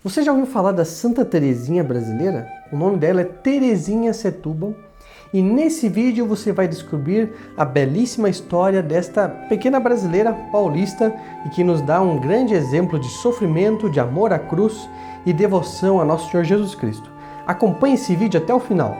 Você já ouviu falar da Santa Teresinha brasileira? O nome dela é Teresinha Setúbal. E nesse vídeo você vai descobrir a belíssima história desta pequena brasileira paulista e que nos dá um grande exemplo de sofrimento, de amor à cruz e devoção a Nosso Senhor Jesus Cristo. Acompanhe esse vídeo até o final.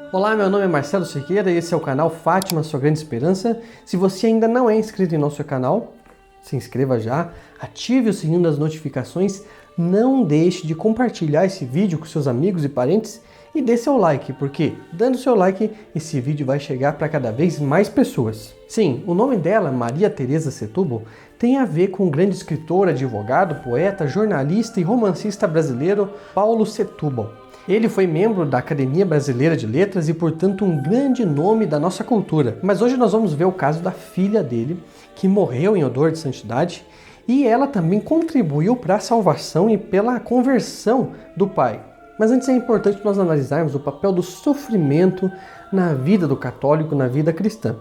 Olá, meu nome é Marcelo Siqueira e esse é o canal Fátima, Sua Grande Esperança. Se você ainda não é inscrito em nosso canal, se inscreva já, ative o sininho das notificações, não deixe de compartilhar esse vídeo com seus amigos e parentes e dê seu like, porque dando seu like, esse vídeo vai chegar para cada vez mais pessoas. Sim, o nome dela, Maria Teresa Setúbal, tem a ver com o grande escritor, advogado, poeta, jornalista e romancista brasileiro Paulo Setúbal. Ele foi membro da Academia Brasileira de Letras e, portanto, um grande nome da nossa cultura. Mas hoje nós vamos ver o caso da filha dele, que morreu em odor de santidade, e ela também contribuiu para a salvação e pela conversão do pai. Mas antes é importante nós analisarmos o papel do sofrimento na vida do católico, na vida cristã.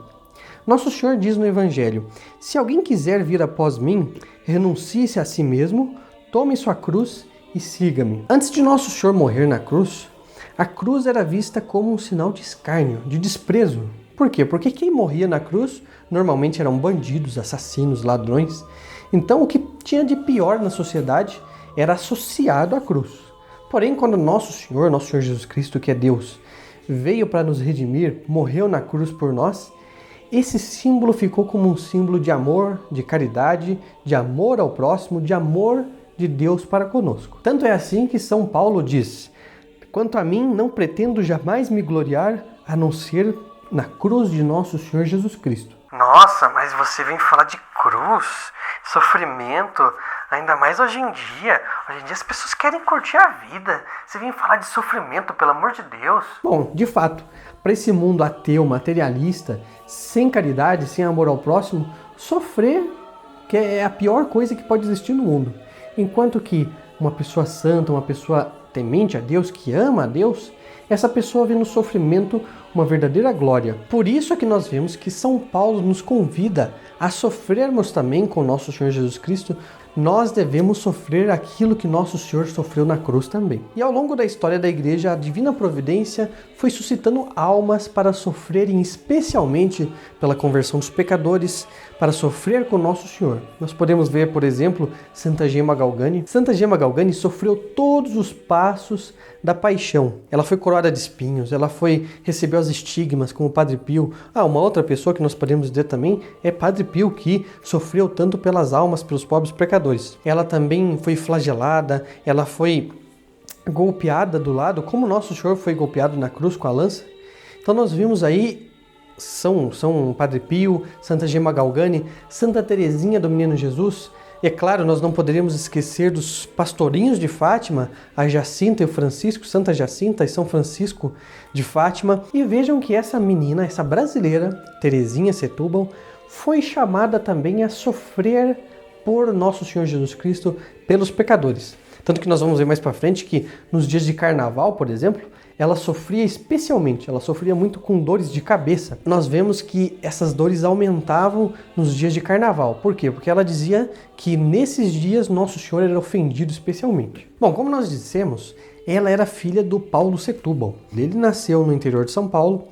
Nosso Senhor diz no Evangelho: se alguém quiser vir após mim, renuncie-se a si mesmo, tome sua cruz e siga-me. Antes de Nosso Senhor morrer na cruz, a cruz era vista como um sinal de escárnio, de desprezo. Por quê? Porque quem morria na cruz normalmente eram bandidos, assassinos, ladrões. Então o que tinha de pior na sociedade era associado à cruz. Porém, quando Nosso Senhor Jesus Cristo, que é Deus, veio para nos redimir, morreu na cruz por nós, esse símbolo ficou como um símbolo de amor, de caridade, de amor ao próximo, de amor de Deus para conosco. Tanto é assim que São Paulo diz: quanto a mim, não pretendo jamais me gloriar a não ser na cruz de Nosso Senhor Jesus Cristo. Nossa, mas você vem falar de cruz, sofrimento, ainda mais hoje em dia. Hoje em dia as pessoas querem curtir a vida. Você vem falar de sofrimento, pelo amor de Deus. Bom, de fato, para esse mundo ateu, materialista, sem caridade, sem amor ao próximo, sofrer que é a pior coisa que pode existir no mundo. Enquanto que uma pessoa santa, uma pessoa temente a Deus, que ama a Deus, essa pessoa vê no sofrimento uma verdadeira glória. Por isso é que nós vemos que São Paulo nos convida a sofrermos também com nosso Senhor Jesus Cristo. Nós devemos sofrer aquilo que nosso Senhor sofreu na cruz também. E ao longo da história da igreja, a divina providência foi suscitando almas para sofrerem, especialmente pela conversão dos pecadores, para sofrer com nosso Senhor. Nós podemos ver, por exemplo, Santa Gema Galgani. Santa Gema Galgani sofreu todos os passos da paixão. Ela foi coroada de espinhos, ela recebeu os estigmas como Padre Pio. Uma outra pessoa que nós podemos dizer também é Padre Pio, que sofreu tanto pelas almas, pelos pobres pecadores. Ela também foi flagelada, ela foi golpeada do lado, como nosso Senhor foi golpeado na cruz com a lança. Então nós vimos aí São Padre Pio, Santa Gema Galgani, Santa Teresinha do Menino Jesus. E é claro, nós não poderíamos esquecer dos pastorinhos de Fátima, a Jacinta e o Francisco, Santa Jacinta e São Francisco de Fátima. E vejam que essa menina, essa brasileira, Teresinha Setúbal, foi chamada também a sofrer por Nosso Senhor Jesus Cristo pelos pecadores. Tanto que nós vamos ver mais para frente que nos dias de carnaval, por exemplo, ela sofria especialmente, ela sofria muito com dores de cabeça. Nós vemos que essas dores aumentavam nos dias de carnaval. Por quê? Porque ela dizia que nesses dias Nosso Senhor era ofendido especialmente. Bom, como nós dissemos, ela era filha do Paulo Setúbal. Ele nasceu no interior de São Paulo.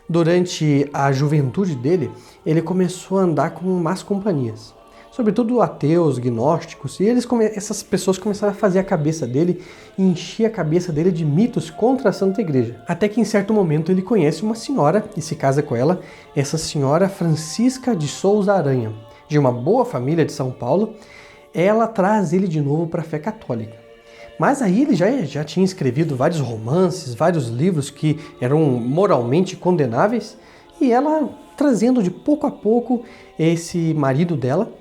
Durante a juventude dele, ele começou a andar com más companhias, sobretudo ateus, gnósticos, e essas pessoas começaram a fazer a cabeça dele e encher a cabeça dele de mitos contra a Santa Igreja. Até que em certo momento ele conhece uma senhora e se casa com ela, essa senhora Francisca de Souza Aranha, de uma boa família de São Paulo. Ela traz ele de novo para a fé católica. Mas aí ele já tinha escrevido vários romances, vários livros que eram moralmente condenáveis, e ela trazendo de pouco a pouco esse marido dela.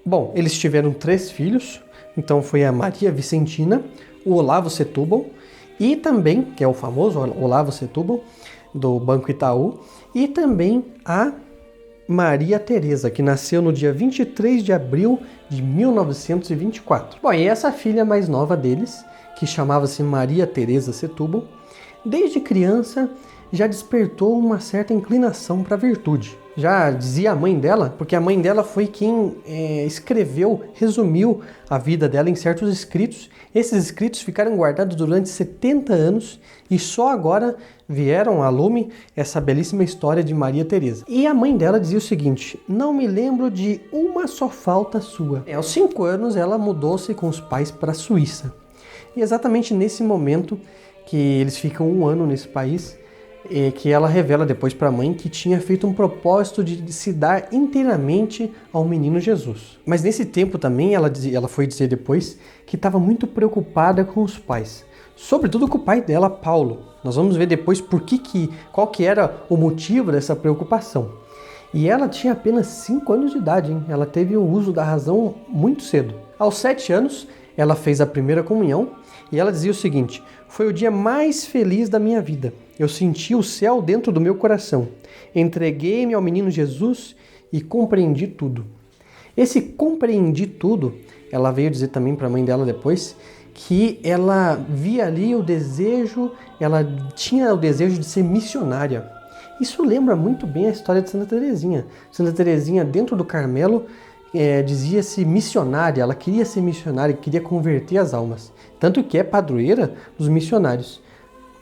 Bom, eles tiveram 3 filhos, então foi a Maria Vicentina, o Olavo Setúbal, e também, que é o famoso Olavo Setúbal, do Banco Itaú, e também a Maria Teresa, que nasceu no dia 23 de abril de 1924. Bom, e essa filha mais nova deles, que chamava-se Maria Teresa Setúbal, desde criança já despertou uma certa inclinação para a virtude. Já dizia a mãe dela, porque a mãe dela foi quem escreveu, resumiu a vida dela em certos escritos. Esses escritos ficaram guardados durante 70 anos e só agora vieram à lume essa belíssima história de Maria Teresa. E a mãe dela dizia o seguinte: não me lembro de uma só falta sua. Aos 5 anos ela mudou-se com os pais para a Suíça. E exatamente nesse momento que eles ficam 1 ano nesse país, que ela revela depois para a mãe que tinha feito um propósito de se dar inteiramente ao menino Jesus. Mas nesse tempo também ela foi dizer depois que estava muito preocupada com os pais, sobretudo com o pai dela, Paulo. Nós vamos ver depois qual que era o motivo dessa preocupação. E ela tinha apenas 5 anos de idade, hein? Ela teve o uso da razão muito cedo. Aos 7 anos, ela fez a primeira comunhão e ela dizia o seguinte: foi o dia mais feliz da minha vida. Eu senti o céu dentro do meu coração. Entreguei-me ao menino Jesus e compreendi tudo. Esse compreendi tudo, ela veio dizer também para a mãe dela depois, que ela via ali o desejo, ela tinha o desejo de ser missionária. Isso lembra muito bem a história de Santa Teresinha. Santa Teresinha, dentro do Carmelo, dizia-se missionária, ela queria ser missionária, queria converter as almas. Tanto que é padroeira dos missionários.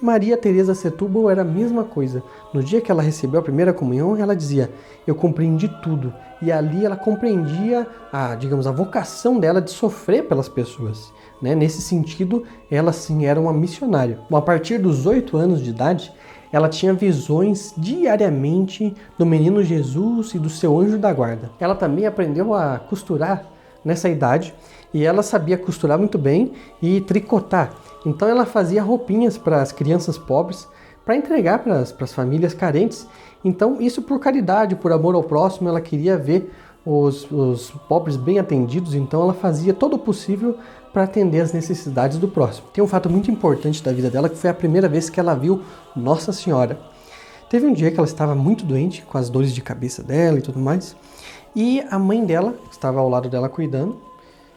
Maria Teresa Setúbal era a mesma coisa. No dia que ela recebeu a primeira comunhão, ela dizia: eu compreendi tudo. E ali ela compreendia a vocação dela de sofrer pelas pessoas. Nesse sentido, ela sim era uma missionária. Bom, a partir dos 8 anos de idade, ela tinha visões diariamente do menino Jesus e do seu anjo da guarda. Ela também aprendeu a costurar nessa idade e ela sabia costurar muito bem e tricotar. Então ela fazia roupinhas para as crianças pobres para entregar para as famílias carentes. Então isso por caridade, por amor ao próximo, ela queria ver os pobres bem atendidos, então ela fazia todo o possível para atender as necessidades do próximo. Tem um fato muito importante da vida dela, que foi a primeira vez que ela viu Nossa Senhora. Teve um dia que ela estava muito doente, com as dores de cabeça dela e tudo mais, e a mãe dela estava ao lado dela cuidando,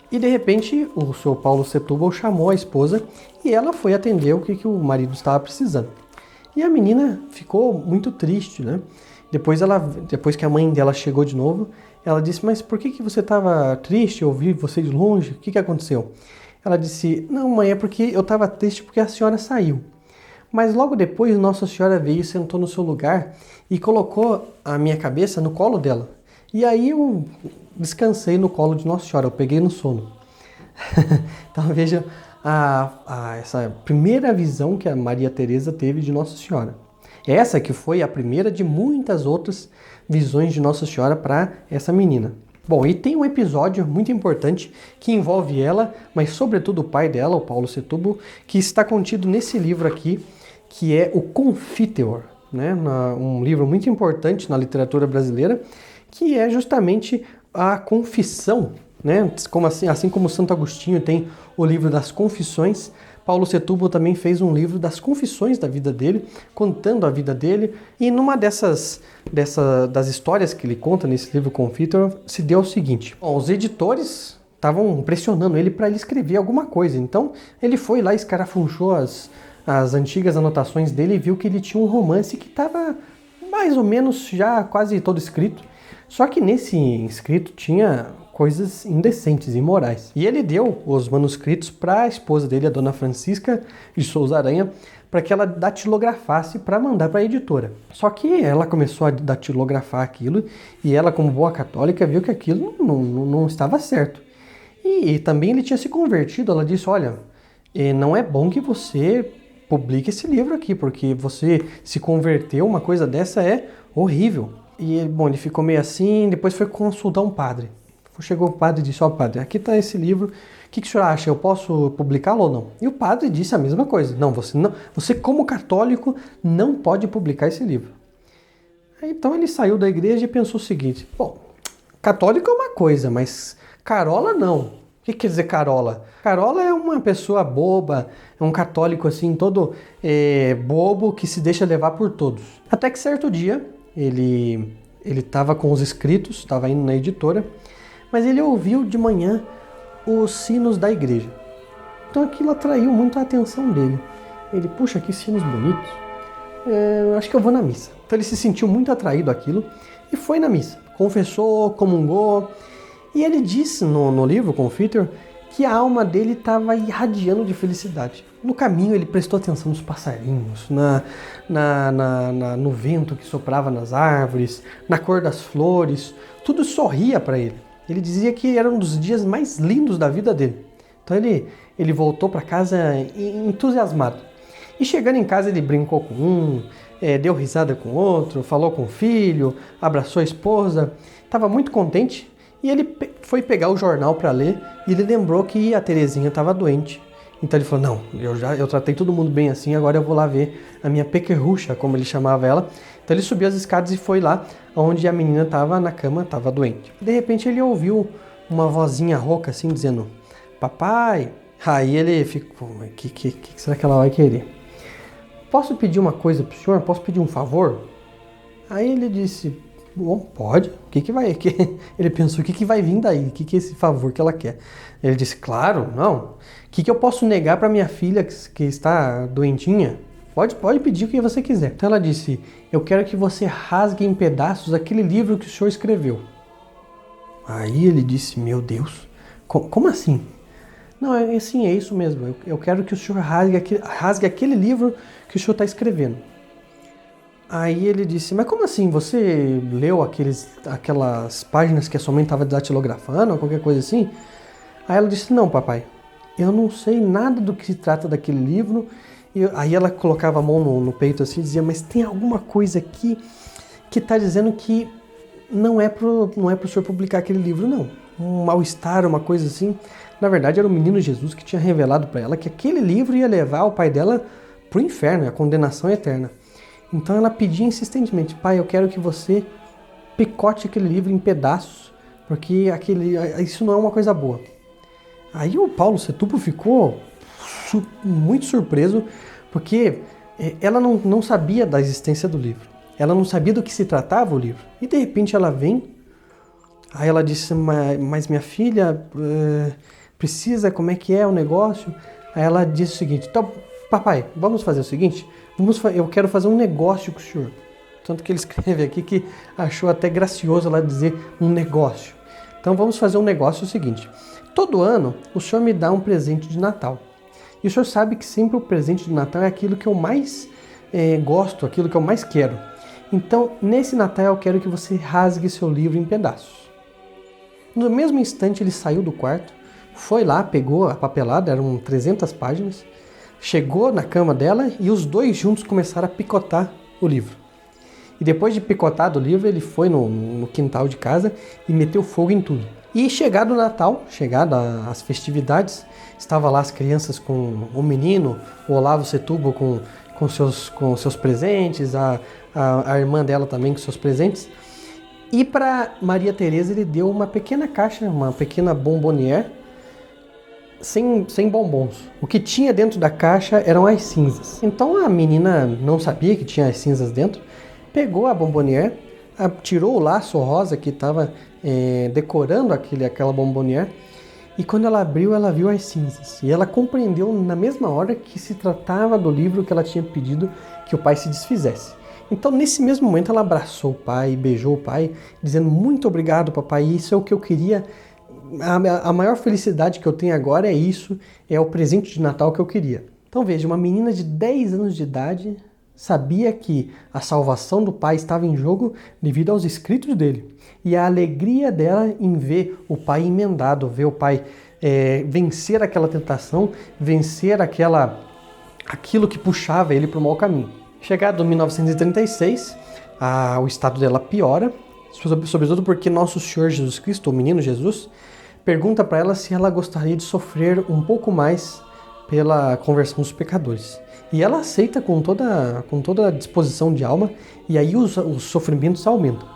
e de repente o seu Paulo Setúbal chamou a esposa e ela foi atender o que o marido estava precisando. E a menina ficou muito triste, né? Depois que a mãe dela chegou de novo, ela disse: mas por que você estava triste? Eu vi você de longe, o que aconteceu? Ela disse: não, mãe, é porque eu estava triste porque a senhora saiu. Mas logo depois Nossa Senhora veio, sentou no seu lugar e colocou a minha cabeça no colo dela. E aí eu descansei no colo de Nossa Senhora, eu peguei no sono. Então veja essa primeira visão que a Maria Teresa teve de Nossa Senhora. Essa que foi a primeira de muitas outras visões de Nossa Senhora para essa menina. Bom, e tem um episódio muito importante que envolve ela, mas sobretudo o pai dela, o Paulo Setúbal, que está contido nesse livro aqui, que é o Confiteor, né? Um livro muito importante na literatura brasileira, que é justamente a confissão, né? Assim como Santo Agostinho tem o livro das Confissões, Paulo Setúbal também fez um livro das confissões da vida dele, contando a vida dele, e numa das histórias que ele conta nesse livro Confiteor, se deu o seguinte: os editores estavam pressionando ele para ele escrever alguma coisa, então ele foi lá, escarafunchou as antigas anotações dele e viu que ele tinha um romance que estava mais ou menos já quase todo escrito, só que nesse escrito tinha coisas indecentes, imorais. E ele deu os manuscritos para a esposa dele, a dona Francisca de Souza Aranha, para que ela datilografasse para mandar para a editora. Só que ela começou a datilografar aquilo e ela, como boa católica, viu que aquilo não estava certo. E também ele tinha se convertido. Ela disse: olha, não é bom que você publique esse livro aqui, porque você se converteu, uma coisa dessa é horrível. E bom, ele ficou meio assim, depois foi consultar um padre. Chegou o padre e disse: ó, padre, aqui está esse livro, o que o senhor acha? Eu posso publicá-lo ou não? E o padre disse a mesma coisa: não, você como católico não pode publicar esse livro. Então ele saiu da igreja e pensou o seguinte: bom, católico é uma coisa, mas carola não. O que quer dizer carola? Carola é uma pessoa boba, é um católico assim, todo bobo, que se deixa levar por todos. Até que certo dia, ele estava com os escritos, estava indo na editora, mas ele ouviu de manhã os sinos da igreja. Então aquilo atraiu muito a atenção dele. Ele: puxa, que sinos bonitos. acho que eu vou na missa. Então ele se sentiu muito atraído àquilo e foi na missa. Confessou, comungou. E ele disse no livro, Confiteor, que a alma dele estava irradiando de felicidade. No caminho ele prestou atenção nos passarinhos, no vento que soprava nas árvores, na cor das flores. Tudo sorria para ele. Ele dizia que era um dos dias mais lindos da vida dele. Então ele voltou para casa entusiasmado. E chegando em casa ele brincou com um, deu risada com outro, falou com o filho, abraçou a esposa. Estava muito contente. E ele foi pegar o jornal para ler e ele lembrou que a Terezinha estava doente. Então ele falou, não, eu tratei todo mundo bem assim, agora eu vou lá ver a minha pequerrucha, como ele chamava ela. Então ele subiu as escadas e foi lá onde a menina estava na cama, estava doente. De repente ele ouviu uma vozinha rouca assim, dizendo, papai. Aí ele ficou, o que será que ela vai querer? Posso pedir uma coisa pro senhor? Posso pedir um favor? Aí ele disse, bom, pode. O que vai? Ele pensou, o que vai vir daí? O que é esse favor que ela quer? Ele disse, claro, não. O que eu posso negar para minha filha que está doentinha? Pode pedir o que você quiser. Então ela disse, eu quero que você rasgue em pedaços aquele livro que o senhor escreveu. Aí ele disse, meu Deus, como assim? Não, é isso mesmo. Eu quero que o senhor rasgue aquele livro que o senhor está escrevendo. Aí ele disse, mas como assim? Você leu aquelas páginas que a sua mãe estava datilografando ou qualquer coisa assim? Aí ela disse, não, papai, eu não sei nada do que se trata daquele livro. Aí ela colocava a mão no peito assim e dizia, mas tem alguma coisa aqui que está dizendo que não é pro senhor publicar aquele livro, não. Um mal-estar, uma coisa assim. Na verdade, era o menino Jesus que tinha revelado para ela que aquele livro ia levar o pai dela pro inferno, a condenação eterna. Então ela pedia insistentemente, pai, eu quero que você picote aquele livro em pedaços, porque isso não é uma coisa boa. Aí o Paulo Setúbal ficou muito surpreso, porque ela não sabia da existência do livro. Ela não sabia do que se tratava o livro. E de repente ela vem, aí ela disse, mas minha filha precisa, como é que é o negócio? Aí ela disse o seguinte, então, papai, vamos fazer o seguinte, eu quero fazer um negócio com o senhor. Tanto que ele escreve aqui que achou até gracioso lá dizer um negócio. Então vamos fazer um negócio seguinte. Todo ano o senhor me dá um presente de Natal. E o senhor sabe que sempre o presente de Natal é aquilo que eu mais gosto, aquilo que eu mais quero. Então nesse Natal eu quero que você rasgue seu livro em pedaços. No mesmo instante ele saiu do quarto, foi lá, pegou a papelada, eram 300 páginas, chegou na cama dela e os dois juntos começaram a picotar o livro. E depois de picotado o livro, ele foi no quintal de casa e meteu fogo em tudo. E chegado o Natal, chegado as festividades, estava lá as crianças com o menino, o Olavo Setúbal com seus presentes, a irmã dela também com seus presentes. E para Maria Teresa ele deu uma pequena caixa, uma pequena bombonière, sem bombons. O que tinha dentro da caixa eram as cinzas. Então a menina não sabia que tinha as cinzas dentro, pegou a bombonière, tirou o laço rosa que estava decorando aquela bombonière, e quando ela abriu, ela viu as cinzas. E ela compreendeu na mesma hora que se tratava do livro que ela tinha pedido que o pai se desfizesse. Então nesse mesmo momento ela abraçou o pai, beijou o pai, dizendo muito obrigado papai, isso é o que eu queria. A maior felicidade que eu tenho agora é isso, é o presente de Natal que eu queria. Então veja, uma menina de 10 anos de idade sabia que a salvação do pai estava em jogo devido aos escritos dele. E a alegria dela em ver o pai emendado, ver o pai vencer aquela tentação, vencer aquilo que puxava ele para o mau caminho. Chegado em 1936, o estado dela piora, sobretudo porque Nosso Senhor Jesus Cristo, o menino Jesus, pergunta para ela se ela gostaria de sofrer um pouco mais pela conversão dos pecadores. E ela aceita com toda a disposição de alma, e aí os sofrimentos aumentam.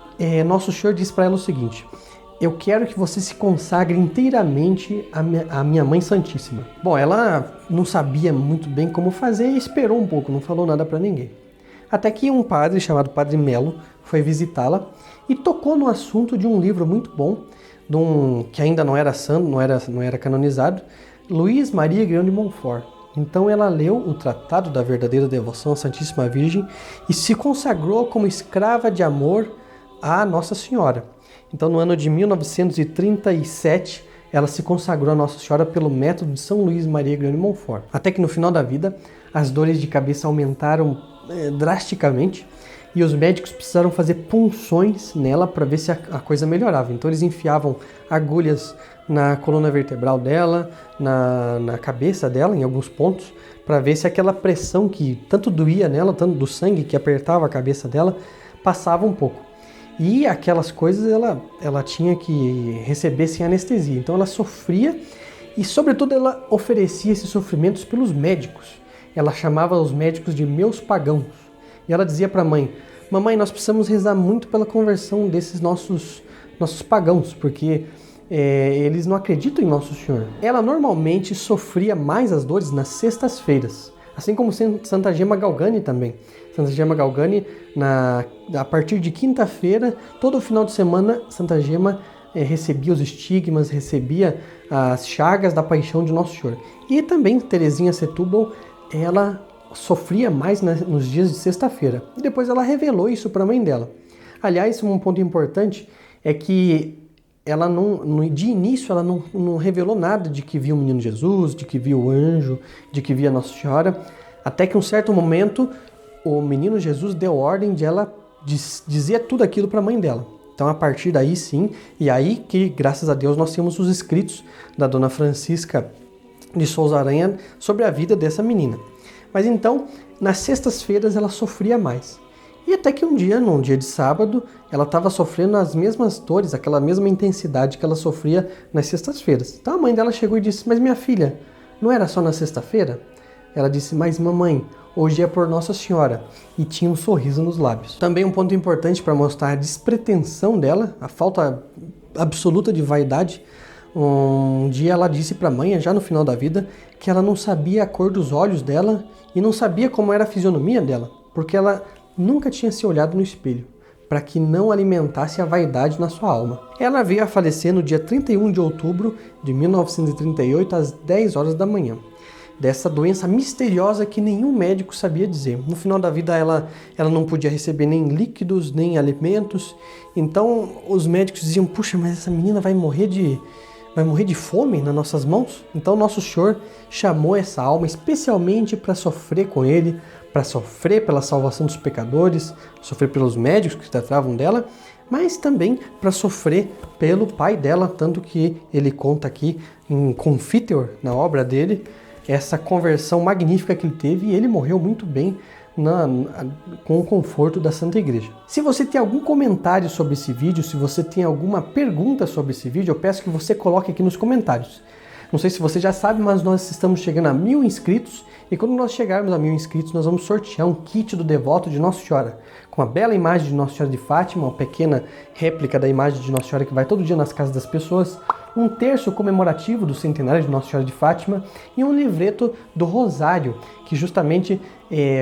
Nosso Senhor diz para ela o seguinte, eu quero que você se consagre inteiramente à minha Mãe Santíssima. Bom, ela não sabia muito bem como fazer e esperou um pouco, não falou nada para ninguém. Até que um padre chamado Padre Melo foi visitá-la e tocou no assunto de um livro muito bom, que ainda não era santo, não era canonizado, Luís Maria Grão de Montfort. Então ela leu o Tratado da Verdadeira Devoção à Santíssima Virgem e se consagrou como escrava de amor à Nossa Senhora. Então no ano de 1937, ela se consagrou a Nossa Senhora pelo método de São Luís Maria Grignion de Montfort. Até que no final da vida, as dores de cabeça aumentaram drasticamente e os médicos precisaram fazer punções nela para ver se a coisa melhorava. Então eles enfiavam agulhas na coluna vertebral dela, na cabeça dela, em alguns pontos, para ver se aquela pressão que tanto doía nela, tanto do sangue que apertava a cabeça dela, passava um pouco. E aquelas coisas ela tinha que receber sem anestesia. Então ela sofria e, sobretudo, ela oferecia esses sofrimentos pelos médicos. Ela chamava os médicos de meus pagãos. E ela dizia para a mãe: mamãe, nós precisamos rezar muito pela conversão desses nossos pagãos, porque eles não acreditam em Nosso Senhor. Ela normalmente sofria mais as dores nas sextas-feiras, assim como Santa Gema Galgani também. Santa Gema Galgani, a partir de quinta-feira, todo final de semana, Santa Gema recebia os estigmas, recebia as chagas da paixão de Nosso Senhor. E também Teresinha Setúbal, ela sofria mais nos dias de sexta-feira. E depois ela revelou isso para a mãe dela. Aliás, um ponto importante é que ela de início ela não revelou nada de que via o menino Jesus, de que via o anjo, de que via Nossa Senhora, até que em um certo momento o menino Jesus deu ordem de ela dizer tudo aquilo para a mãe dela. Então a partir daí sim, e aí que graças a Deus nós temos os escritos da Dona Francisca de Souza Aranha sobre a vida dessa menina. Mas então, nas sextas-feiras ela sofria mais. E até que num dia de sábado, ela estava sofrendo as mesmas dores, aquela mesma intensidade que ela sofria nas sextas-feiras. Então a mãe dela chegou e disse: mas minha filha, não era só na sexta-feira? Ela disse: mas mamãe, hoje é por Nossa Senhora. E tinha um sorriso nos lábios. Também um ponto importante para mostrar a despretensão dela, a falta absoluta de vaidade. Um dia ela disse para a mãe, já no final da vida, que ela não sabia a cor dos olhos dela e não sabia como era a fisionomia dela, porque ela nunca tinha se olhado no espelho, para que não alimentasse a vaidade na sua alma. Ela veio a falecer no dia 31 de outubro de 1938, às 10 horas da manhã, dessa doença misteriosa que nenhum médico sabia dizer. No final da vida ela não podia receber nem líquidos, nem alimentos, então os médicos diziam: puxa, mas essa menina vai morrer de fome nas nossas mãos? Então Nosso Senhor chamou essa alma especialmente para sofrer com ele, para sofrer pela salvação dos pecadores, sofrer pelos médicos que tratavam dela, mas também para sofrer pelo pai dela, tanto que ele conta aqui em Confiteor, na obra dele, essa conversão magnífica que ele teve, e ele morreu muito bem com o conforto da Santa Igreja. Se você tem algum comentário sobre esse vídeo, se você tem alguma pergunta sobre esse vídeo, eu peço que você coloque aqui nos comentários. Não sei se você já sabe, mas nós estamos chegando a 1000 inscritos, e quando nós chegarmos a 1000 inscritos, nós vamos sortear um kit do devoto de Nossa Senhora, com a bela imagem de Nossa Senhora de Fátima, uma pequena réplica da imagem de Nossa Senhora que vai todo dia nas casas das pessoas, um terço comemorativo do centenário de Nossa Senhora de Fátima e um livreto do Rosário, que justamente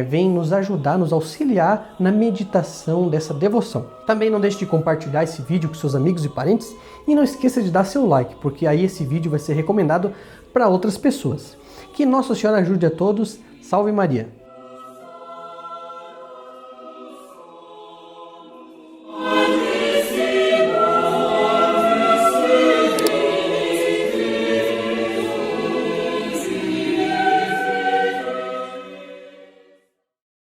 vem nos ajudar, nos auxiliar na meditação dessa devoção. Também não deixe de compartilhar esse vídeo com seus amigos e parentes e não esqueça de dar seu like, porque aí esse vídeo vai ser recomendado para outras pessoas. Que Nossa Senhora ajude a todos. Salve Maria!